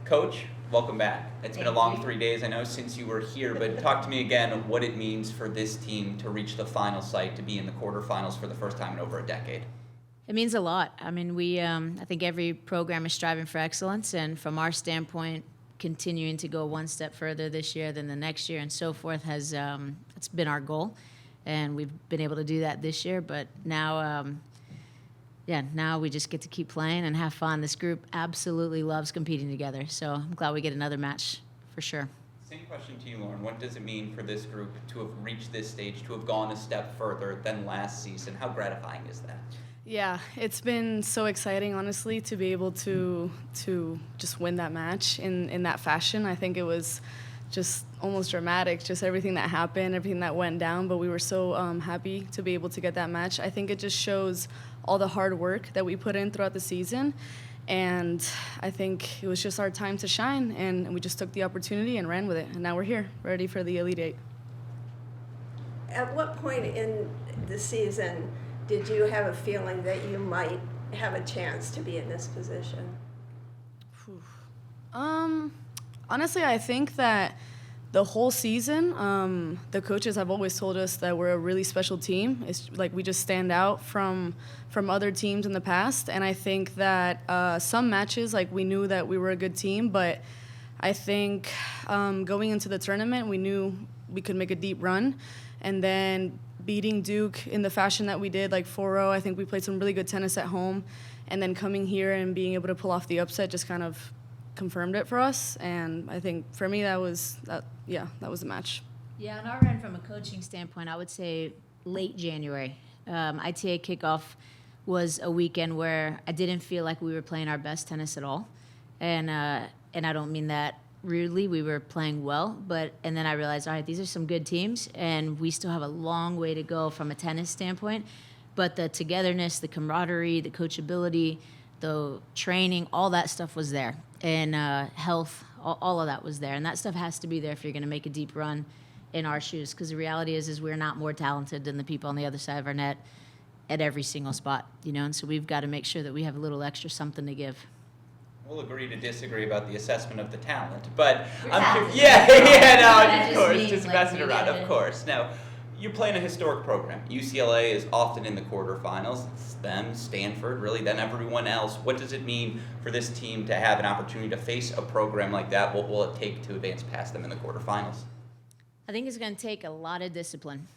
Coach, welcome back. It's been a long 3 days, I know, since you were here, but talk to me again of what it means for this team to reach the final site, to be in the quarterfinals for the first time in over a decade. It means a lot. I mean, I think every program is striving for excellence, and from our standpoint, continuing to go one step further this year than the next year and so forth has it's been our goal, and we've been able to do that this year. But now, now we just get to keep playing and have fun. This group absolutely loves competing together, so I'm glad we get another match for sure. Same question to you, Lauren. What does it mean for this group to have reached this stage, to have gone a step further than last season? How gratifying is that? Yeah, it's been so exciting, honestly, to be able to just win that match in that fashion. I think it was just almost dramatic, just everything that happened, everything that went down, but we were so happy to be able to get that match. I think it just shows all the hard work that we put in throughout the season, and I think it was just our time to shine, and we just took the opportunity and ran with it, and now we're here, ready for the Elite Eight. At what point in the season did you have a feeling that you might have a chance to be in this position? Honestly, I think that the whole season, the coaches have always told us that we're a really special team. It's like we just stand out from other teams in the past, and I think that some matches, like we knew that we were a good team, but I think going into the tournament, we knew we could make a deep run, and then beating Duke in the fashion that we did, like 4-0, I think we played some really good tennis at home, and then coming here and being able to pull off the upset just kind of confirmed it for us, and I think for me that was the match. Yeah, on our end, from a coaching standpoint, I would say late January. ITA kickoff was a weekend where I didn't feel like we were playing our best tennis at all, and I don't mean that rudely. We were playing well, and then I realized, all right, these are some good teams, and we still have a long way to go from a tennis standpoint, but the togetherness, the camaraderie, the coachability, the training, all that stuff was there, and health, all of that was there, and that stuff has to be there if you're going to make a deep run in our shoes, because the reality is we're not more talented than the people on the other side of our net at every single spot, and so we've got to make sure that we have a little extra something to give. We'll agree to disagree about the assessment of the talent, but of course, just messing around, of course. Now, you're playing a historic program. UCLA is often in the quarterfinals. It's them, Stanford, really, then everyone else. What does it mean for this team to have an opportunity to face a program like that? What will it take to advance past them in the quarterfinals? I think it's going to take a lot of discipline.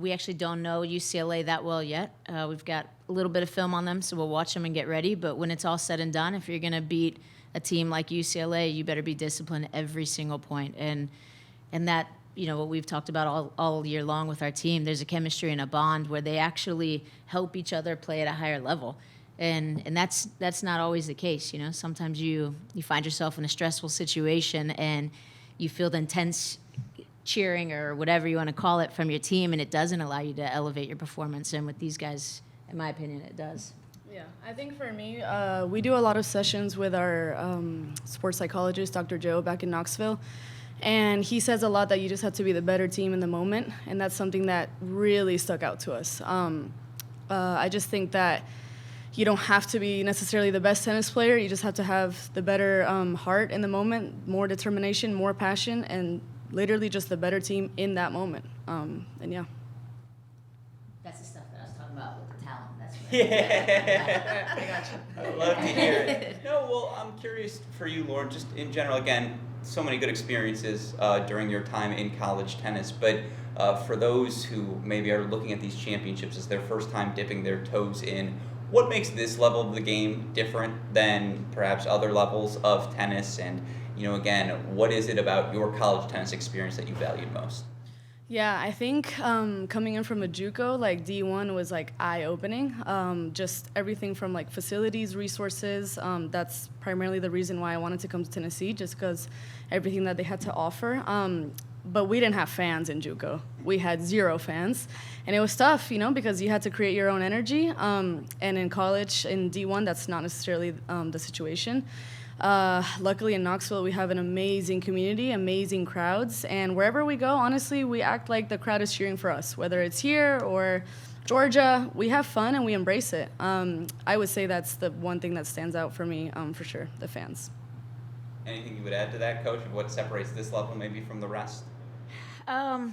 We actually don't know UCLA that well yet. We've got a little bit of film on them, so we'll watch them and get ready. But when it's all said and done, if you're going to beat a team like UCLA, you better be disciplined every single point. And that, what we've talked about all year long with our team, there's a chemistry and a bond where they actually help each other play at a higher level. And that's not always the case. Sometimes you find yourself in a stressful situation and you feel the intense cheering or whatever you want to call it from your team, and it doesn't allow you to elevate your performance. And with these guys, in my opinion, it does. Yeah, I think for me, we do a lot of sessions with our sports psychologist, Dr. Joe, back in Knoxville, and he says a lot that you just have to be the better team in the moment, and that's something that really stuck out to us. I just think that you don't have to be necessarily the best tennis player. You just have to have the better heart in the moment, more determination, more passion, and literally just the better team in that moment. And yeah. That's the stuff that I was talking about with the talent. That's what Yeah. I got you. I love to hear it. No, well, I'm curious for you, Lauren, just in general, again, so many good experiences during your time in college tennis, but for those who maybe are looking at these championships as their first time dipping their toes in, what makes this level of the game different than perhaps other levels of tennis? And again, what is it about your college tennis experience that you valued most? Yeah, I think coming in from a JUCO, like D1 was like eye-opening. Just everything from like facilities, resources. That's primarily the reason why I wanted to come to Tennessee, just because everything that they had to offer. But we didn't have fans in JUCO. We had 0 fans. And it was tough, because you had to create your own energy. And in college, in D1, that's not necessarily the situation. Luckily in Knoxville, we have an amazing community, amazing crowds, and wherever we go, honestly, we act like the crowd is cheering for us. Whether it's here or Georgia, we have fun and we embrace it. I would say that's the one thing that stands out for me, for sure, the fans. Anything you would add to that, Coach, of what separates this level maybe from the rest? I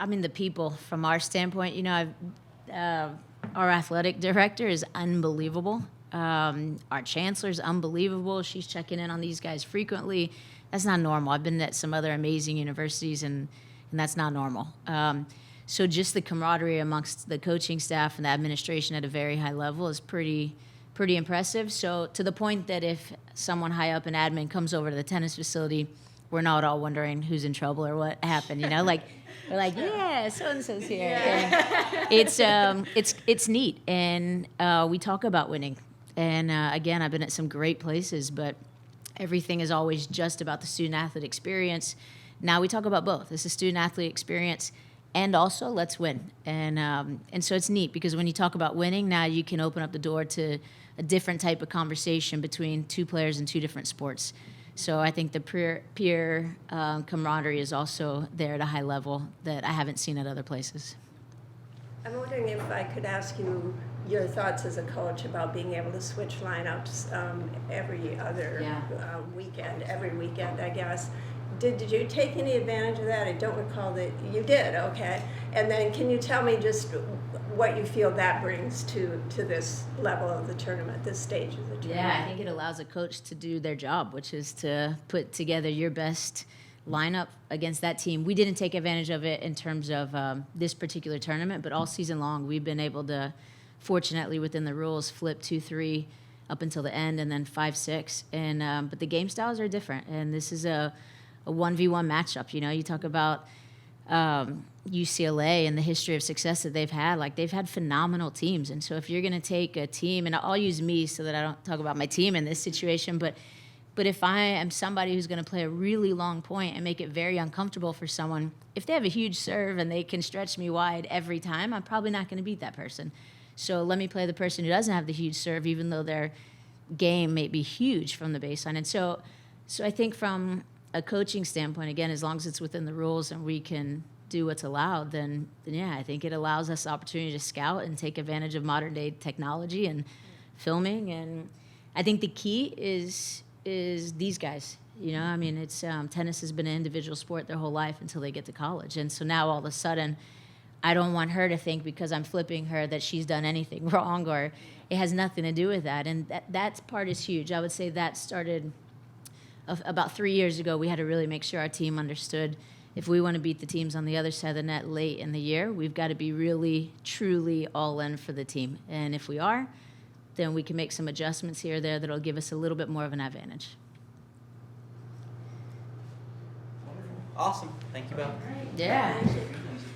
mean, the people, from our standpoint, our athletic director is unbelievable. Our chancellor's unbelievable. She's checking in on these guys frequently. That's not normal. I've been at some other amazing universities, and that's not normal. So just the camaraderie amongst the coaching staff and the administration at a very high level is pretty impressive. So to the point that if someone high up in admin comes over to the tennis facility, we're not all wondering who's in trouble or what happened. Like we're like, yeah, so and so's here. Yeah. And it's neat, and we talk about winning. And again, I've been at some great places, but everything is always just about the student-athlete experience. Now we talk about both. This is student-athlete experience, and also let's win. And so it's neat because when you talk about winning, now you can open up the door to a different type of conversation between two players in two different sports. So I think the peer camaraderie is also there at a high level that I haven't seen at other places. I'm wondering if I could ask you your thoughts as a coach about being able to switch lineups every other weekend, every weekend, I guess. Did you take any advantage of that? I don't recall that you did, okay. And then can you tell me just what you feel that brings to this level of the tournament, this stage of the tournament? Yeah, I think it allows a coach to do their job, which is to put together your best lineup against that team. We didn't take advantage of it in terms of this particular tournament, but all season long we've been able to, fortunately within the rules, flip 2-3 up until the end and then 5-6. And but the game styles are different, and this is a 1v1 matchup. You talk about UCLA and the history of success that they've had. Like, they've had phenomenal teams, and so if you're going to take a team, and I'll use me so that I don't talk about my team in this situation, but if I am somebody who's going to play a really long point and make it very uncomfortable for someone, if they have a huge serve and they can stretch me wide every time, I'm probably not going to beat that person. So let me play the person who doesn't have the huge serve, even though their game may be huge from the baseline. And so I think from a coaching standpoint, again, as long as it's within the rules and we can do what's allowed, then yeah, I think it allows us the opportunity to scout and take advantage of modern day technology and filming. And I think the key is these guys. I mean, it's tennis has been an individual sport their whole life until they get to college, and so now all of a sudden, I don't want her to think because I'm flipping her that she's done anything wrong, or it has nothing to do with that. And that part is huge. I would say that started about 3 years ago. We had to really make sure our team understood if we want to beat the teams on the other side of the net late in the year, we've got to be really, truly all in for the team. And if we are, then we can make some adjustments here or there that'll give us a little bit more of an advantage. Awesome. Thank you both. Yeah.